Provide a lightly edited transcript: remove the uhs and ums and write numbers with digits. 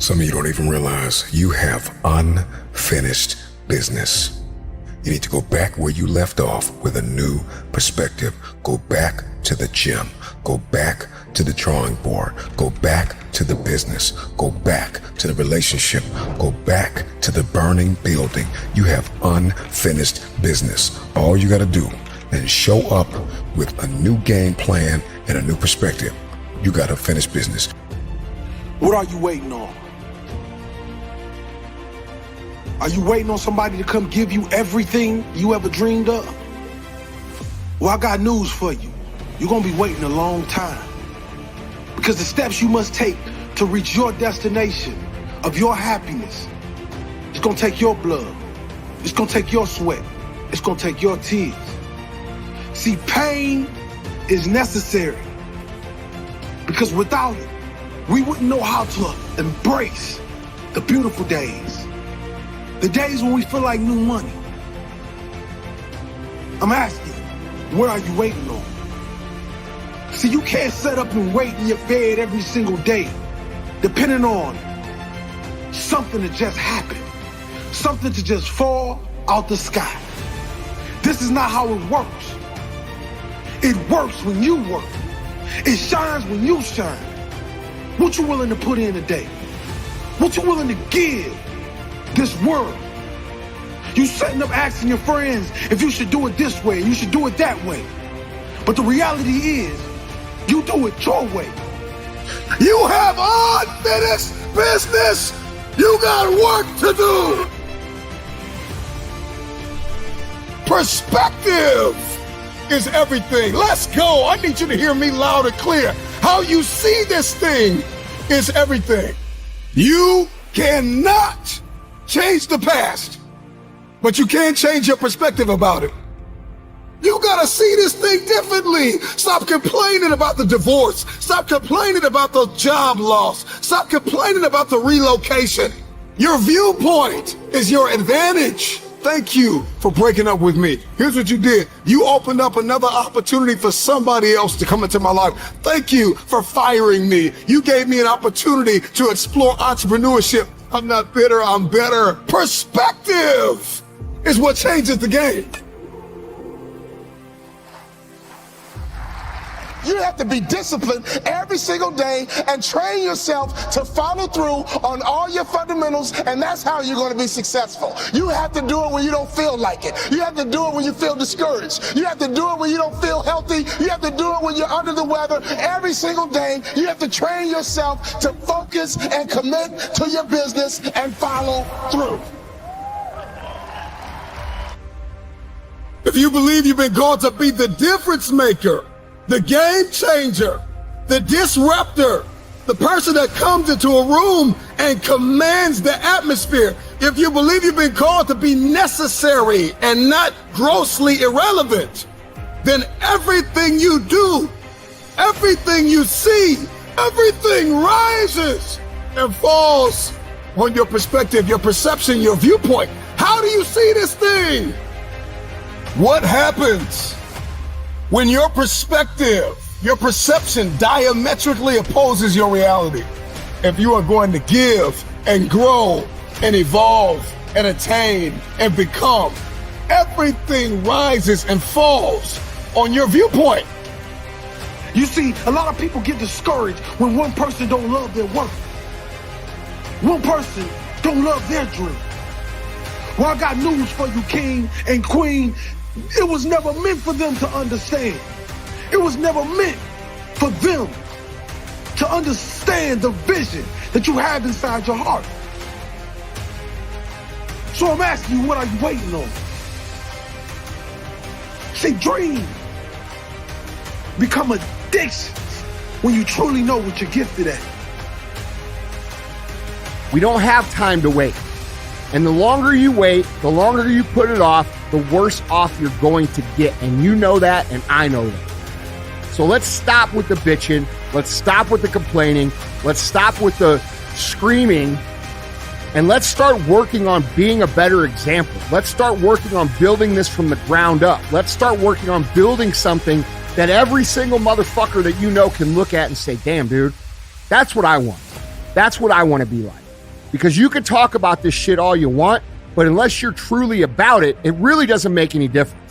Some of you don't even realize you have unfinished business. You need to go back where you left off with a new perspective. Go back to the gym. Go back to the drawing board. Go back to the business. Go back to the relationship. Go back to the burning building. You have unfinished business. All you got to do is show up with a new game plan and a new perspective. You got to finish business. What are you waiting on? Are you waiting on somebody to come give you everything you ever dreamed of? Well, I got news for you. You're gonna be waiting a long time. Because the steps you must take to reach your destination of your happiness, it's gonna take your blood. It's gonna take your sweat. It's gonna take your tears. See, pain is necessary. Because without it, we wouldn't know how to embrace the beautiful days. The days when we feel like new money. I'm asking, what are you waiting on? See, you can't set up and wait in your bed every single day, depending on something to just happen, something to just fall out the sky. This is not how it works. It works when you work. It shines when you shine. What you willing to put in today? What you willing to give this world? You setting up asking your friends if you should do it this way, you should do it that way. But the reality is, you do it your way. You have unfinished business. You got work to do. Perspective is everything. Let's go. I need you to hear me loud and clear. How you see this thing is everything. You cannot change the past, but you can change your perspective about it. You gotta see this thing differently. Stop complaining about the divorce. Stop complaining about the job loss. Stop complaining about the relocation. Your viewpoint is your advantage. Thank you for breaking up with me. Here's what you did. You opened up another opportunity for somebody else to come into my life. Thank you for firing me. You gave me an opportunity to explore entrepreneurship. I'm not bitter, I'm better. Perspective is what changes the game. You have to be disciplined every single day and train yourself to follow through on all your fundamentals, and that's how you're going to be successful. You have to do it when you don't feel like it. You have to do it when you feel discouraged. You have to do it when you don't feel healthy. You have to do it when you're under the weather. Every single day, you have to train yourself to focus and commit to your business and follow through. If you believe you've been called to be the difference maker, the game changer, the disruptor, the person that comes into a room and commands the atmosphere, if you believe you've been called to be necessary and not grossly irrelevant, then everything you do, everything you see, everything rises and falls on your perspective, your perception, your viewpoint. How do you see this thing? What happens when your perspective, your perception diametrically opposes your reality? If you are going to give and grow and evolve and attain and become, everything rises and falls on your viewpoint. You see, a lot of people get discouraged when one person don't love their work. One person don't love their dream. Well, I got news for you, king and queen. It was never meant for them to understand. It was never meant for them to understand the vision that you have inside your heart. So I'm asking you, what are you waiting on? See, dreams become addictions when you truly know what you're gifted at. We don't have time to wait. And the longer you wait, the longer you put it off, the worse off you're going to get. And you know that, and I know that. So let's stop with the bitching. Let's stop with the complaining. Let's stop with the screaming. And let's start working on being a better example. Let's start working on building this from the ground up. Let's start working on building something that every single motherfucker that you know can look at and say, damn, dude, that's what I want. That's what I want to be like. Because you can talk about this shit all you want, but unless you're truly about it, it really doesn't make any difference.